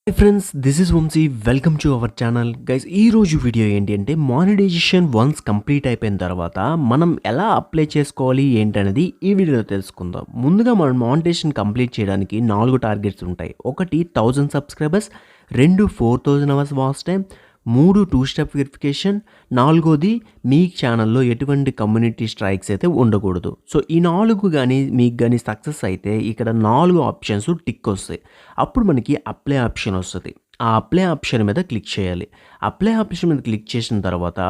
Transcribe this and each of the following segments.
Hi friends, this is Vamsee. Welcome to our channel guys. ఈ రోజు video ఏంటి అంటే మానిటైజేషన్ వన్స్ కంప్లీట్ అయిపోయిన తర్వాత మనం ఎలా అప్లై చేసుకోవాలి ఏంటనేది ఈ వీడియోలో తెలుసుకుందాం. ముందుగా మనం మానిటైజేషన్ కంప్లీట్ చేయడానికి 4 టార్గెట్స్ ఉంటాయి. ఒకటి 1000 subscribers, 2 4000 hours watch time, 3 2 step verification, 4ది మీ ఛానల్లో ఎటువంటి కమ్యూనిటీ స్ట్రైక్స్ అయితే ఉండకూడదు. సో ఈ 4 కానీ మీకు కానీ సక్సెస్ అయితే ఇక్కడ 4 ఆప్షన్స్ టిక్ వస్తాయి. అప్పుడు మనకి అప్లై ఆప్షన్ వస్తుంది. ఆ అప్లై ఆప్షన్ మీద క్లిక్ చేయాలి. అప్లై ఆప్షన్ మీద క్లిక్ చేసిన తర్వాత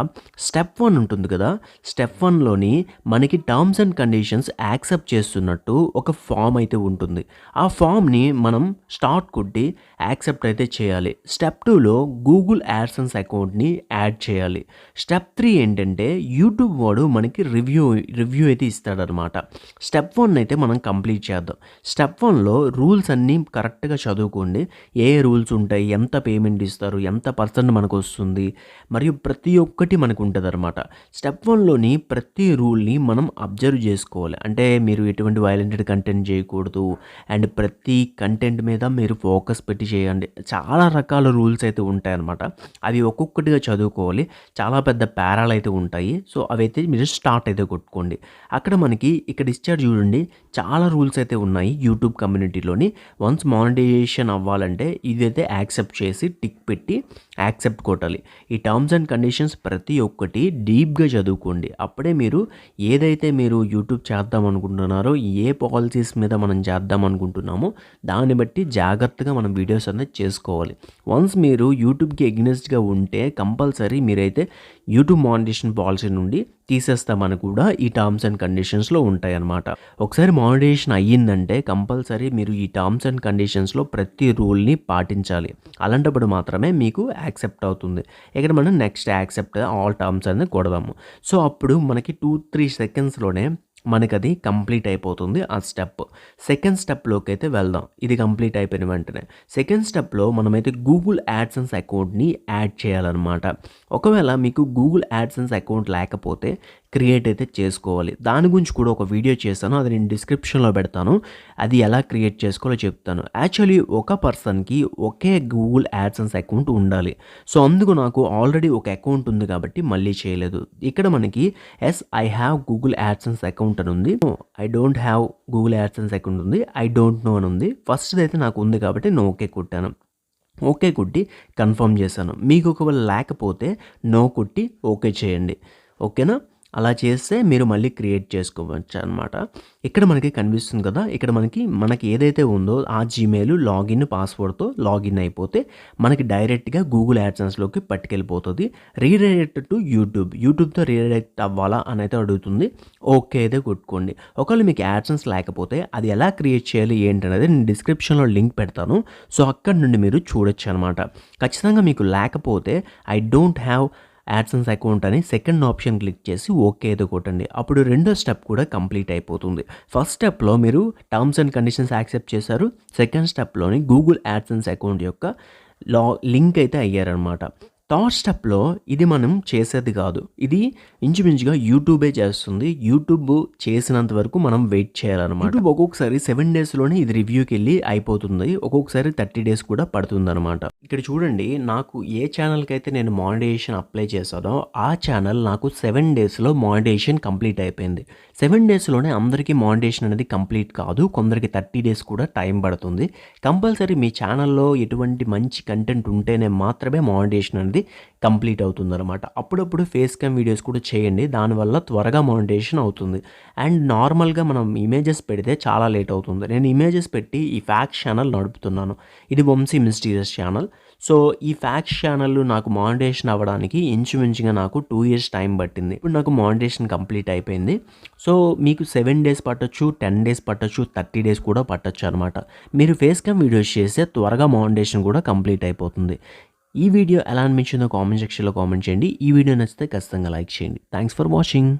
స్టెప్ 1 ఉంటుంది కదా, స్టెప్ 1లోని మనకి టర్మ్స్ అండ్ కండిషన్స్ యాక్సెప్ట్ చేస్తున్నట్టు ఒక ఫామ్ అయితే ఉంటుంది. ఆ ఫామ్ని మనం స్టార్ట్ కొట్టి యాక్సెప్ట్ అయితే చేయాలి. స్టెప్ 2లో గూగుల్ యాడ్సెన్స్ అకౌంట్ని యాడ్ చేయాలి. స్టెప్ 3 ఏంటంటే యూట్యూబ్ వాడు మనకి రివ్యూ అయితే ఇస్తాడనమాట. స్టెప్ 1 అయితే మనం కంప్లీట్ చేద్దాం. స్టెప్ 1లో రూల్స్ అన్నీ కరెక్ట్గా చదువుకోండి. ఏ రూల్స్ ఉంటాయి, ఎంత పేమెంట్ ఇస్తారు, ఎంత పర్సెంట్ మనకు వస్తుంది, మరియు ప్రతి ఒక్కటి మనకు ఉంటుంది అనమాట. స్టెప్ 1లోని ప్రతి రూల్ని మనం అబ్జర్వ్ చేసుకోవాలి. అంటే మీరు ఎటువంటి వైలెంటెడ్ కంటెంట్ చేయకూడదు అండ్ ప్రతి కంటెంట్ మీద మీరు ఫోకస్ పెట్టి చేయండి. చాలా రకాల రూల్స్ అయితే ఉంటాయన్నమాట. అవి ఒక్కొక్కటిగా చదువుకోవాలి. చాలా పెద్ద పేరాలు అయితే ఉంటాయి. సో అవైతే మీరు స్టార్ట్ అయితే కొట్టుకోండి. అక్కడ మనకి ఇక్కడ ఇచ్చాడు చూడండి, చాలా రూల్స్ అయితే ఉన్నాయి యూట్యూబ్ కమ్యూనిటీలోని. వన్స్ మానిటైజేషన్ అవ్వాలంటే ఇదైతే యాక్సెప్ట్ చేసి టిక్ పెట్టి యాక్సెప్ట్ కొట్టాలి. ఈ టర్మ్స్ అండ్ కండిషన్స్ ప్రతి ఒక్కటి డీప్గా చదువుకోండి. అప్పుడే మీరు ఏదైతే మీరు యూట్యూబ్ చేద్దాం అనుకుంటున్నారో, ఏ పాలసీస్ మీద మనం చేద్దాం అనుకుంటున్నామో దాన్ని బట్టి జాగ్రత్తగా మనం వీడియోస్ అనేది చేసుకోవాలి. వన్స్ మీరు యూట్యూబ్కి ఎగ్నెస్ట్గా ఉంటే కంపల్సరీ మీరైతే యూట్యూబ్ మానిటైజేషన్ పాలసీ నుండి తీసేస్తామని కూడా ఈ టర్మ్స్ అండ్ కండిషన్స్లో ఉంటాయి అన్నమాట. ఒకసారి మానిటైజేషన్ అయ్యిందంటే కంపల్సరీ మీరు ఈ టర్మ్స్ అండ్ కండిషన్స్లో ప్రతి రూల్ని పాటించాలి. అలాంటప్పుడు మాత్రమే మీకు యాక్సెప్ట్ అవుతుంది. ఇక్కడ మనం నెక్స్ట్ యాక్సెప్ట్ ఆల్ టర్మ్స్ అనేది కొడదాము. సో అప్పుడు మనకి 2-3 సెకండ్స్లోనే మనకి అది కంప్లీట్ అయిపోతుంది ఆ స్టెప్. సెకండ్ స్టెప్లోకి అయితే వెళ్దాం. ఇది కంప్లీట్ అయిపోయిన వెంటనే సెకండ్ స్టెప్లో మనమైతే గూగుల్ యాడ్సెన్స్ అకౌంట్ని యాడ్ చేయాలన్నమాట. ఒకవేళ మీకు గూగుల్ యాడ్సెన్స్ అకౌంట్ లేకపోతే క్రియేట్ అయితే చేసుకోవాలి. దాని గురించి కూడా ఒక వీడియో చేశాను, అది నేను డిస్క్రిప్షన్లో పెడతాను. అది ఎలా క్రియేట్ చేసుకోవాలో చెప్తాను. యాక్చువల్లీ ఒక పర్సన్కి ఒకే గూగుల్ యాడ్సెన్స్ అకౌంట్ ఉండాలి. సో అందుకు నాకు ఆల్రెడీ ఒక అకౌంట్ ఉంది కాబట్టి మళ్ళీ చేయలేదు. ఇక్కడ మనకి I have Google AdSense account అని ఉంది. I don't have Google AdSense account ఉంది. ఐ డోంట్ నో అని ఉంది. ఫస్ట్ అయితే నాకు ఉంది కాబట్టి నేను ఓకే కొట్టాను. ఓకే కొట్టి కన్ఫర్మ్ చేశాను. మీకు ఒకవేళ లేకపోతే నో కొట్టి ఓకే చేయండి. ఓకేనా? అలా చేస్తే మీరు మళ్ళీ క్రియేట్ చేసుకోవచ్చు అనమాట. ఇక్కడ మనకి కనిపిస్తుంది కదా, ఇక్కడ మనకి ఏదైతే ఉందో ఆ జీమెయిల్ లాగిన్ పాస్వర్డ్తో లాగిన్ అయిపోతే మనకి డైరెక్ట్గా గూగుల్ యాడ్సెన్స్లోకి పట్టుకెళ్ళిపోతుంది. రీడైరెక్ట్ టు యూట్యూబ్తో రీడైరెక్ట్ అవ్వాలా అని అయితే అడుగుతుంది. ఓకే అయితే కొట్టుకోండి. ఒకవేళ మీకు యాడ్సెన్స్ లేకపోతే అది ఎలా క్రియేట్ చేయాలి ఏంటనేది నేను డిస్క్రిప్షన్లో లింక్ పెడతాను. సో అక్కడ నుండి మీరు చూడొచ్చు అనమాట. ఖచ్చితంగా మీకు లేకపోతే I don't have AdSense account అని సెకండ్ ఆప్షన్ క్లిక్ చేసి ఓకే అయితే కొట్టండి. అప్పుడు రెండో స్టెప్ కూడా కంప్లీట్ అయిపోతుంది. ఫస్ట్ స్టెప్లో మీరు టర్మ్స్ అండ్ కండిషన్స్ యాక్సెప్ట్ చేశారు. సెకండ్ స్టెప్లోని గూగుల్ యాడ్సెన్స్ అకౌంట్ యొక్క లింక్ అయితే అయ్యారనమాట. థర్డ్ స్టెప్లో ఇది మనం చేసేది కాదు, ఇది ఇంచుమించుగా యూట్యూబే చేస్తుంది. యూట్యూబ్ చేసినంత వరకు మనం వెయిట్ చేయాలన్నమాట. యూట్యూబ్ ఒక్కొక్కసారి 7 డేస్లోనే ఇది రివ్యూకి వెళ్ళి అయిపోతుంది. ఒక్కొక్కసారి 30 డేస్ కూడా పడుతుంది అనమాట. ఇక్కడ చూడండి, నాకు ఏ ఛానల్కి అయితే నేను మానిటైజేషన్ అప్లై చేశానో ఆ ఛానల్ నాకు 7 డేస్లో మానిటైజేషన్ కంప్లీట్ అయిపోయింది. 7 డేస్లోనే అందరికీ మానిటైజేషన్ అనేది కంప్లీట్ కాదు, కొందరికి 30 డేస్ కూడా టైం పడుతుంది. కంపల్సరీ మీ ఛానల్లో ఎటువంటి మంచి కంటెంట్ ఉంటేనే మాత్రమే మానిటైజేషన్ అనేది కంప్లీట్ అవుతుందన్నమాట. అప్పుడప్పుడు ఫేస్ క్యామ్ వీడియోస్ కూడా చేయండి, దానివల్ల త్వరగా మానిటైజేషన్ అవుతుంది. అండ్ నార్మల్గా మనం ఇమేజెస్ పెడితే చాలా లేట్ అవుతుంది. నేను ఇమేజెస్ పెట్టి ఈ ఫ్యాక్స్ ఛానల్ నడుపుతున్నాను. ఇది వంశీ మిస్టీరియస్ ఛానల్. సో ఈ ఫ్యాక్స్ ఛానల్ నాకు మానిటైజేషన్ అవ్వడానికి ఇంచుమించుగా నాకు 2 years టైం పట్టింది. ఇప్పుడు నాకు మానిటైజేషన్ కంప్లీట్ అయిపోయింది. సో మీకు 7 days పట్టొచ్చు, 10 days పట్టొచ్చు, 30 days కూడా పట్టొచ్చు అనమాట. మీరు ఫేస్ క్యామ్ వీడియోస్ చేస్తే త్వరగా మానిటైజేషన్ కూడా కంప్లీట్ అయిపోతుంది. ఈ వీడియో ఎలా అనిపించిందో కామెంట్ సెక్షన్లో కామెంట్ చేయండి. ఈ వీడియో నచ్చితే ఖచ్చితంగా లైక్ చేయండి. Thanks for watching.